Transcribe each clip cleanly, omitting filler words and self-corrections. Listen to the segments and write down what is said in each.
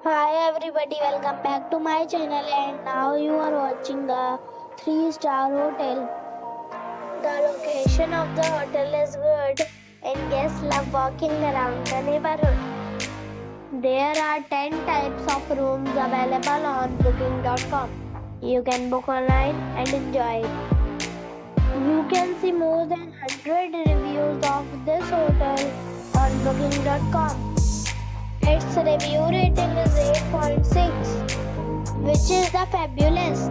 Hi everybody, welcome back to my channel and now you are watching a 3-star hotel. The location of the hotel is good and guests love walking around the neighborhood. There are 10 types of rooms available on booking.com. You can book online and enjoy it. You can see more than 100 reviews of this hotel on booking.com. Its review rating is 8.6, which is the fabulous.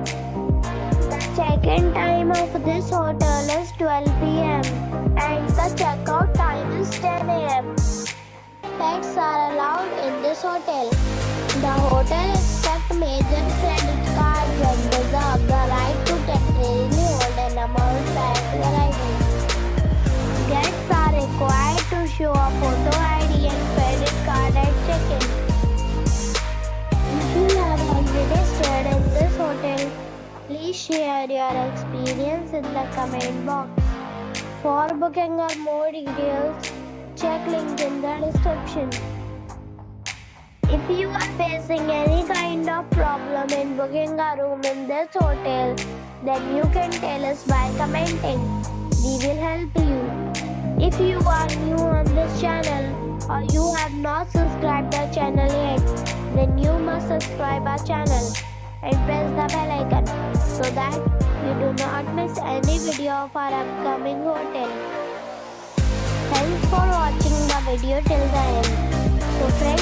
The check-in time of this hotel is 12 p.m. and the check-out time is 10 a.m. Pets are allowed in this hotel. The hotel accepts major credit cards and reserves the right to temporarily hold an amount prior to arrival. Guests are required to show a photo ID and credit card at check-in. If you have already stayed in this hotel, please share your experience in the comment box. For booking or more details, check link in the description. If you are facing any kind of problem in booking a room in this hotel, then you can tell us by commenting. We will help you. If you are new on this channel or you have not subscribed the channel yet, then you must subscribe our channel and press the bell icon so that you do not miss any video of our upcoming hotel. Thanks for watching the video till the end. So friends,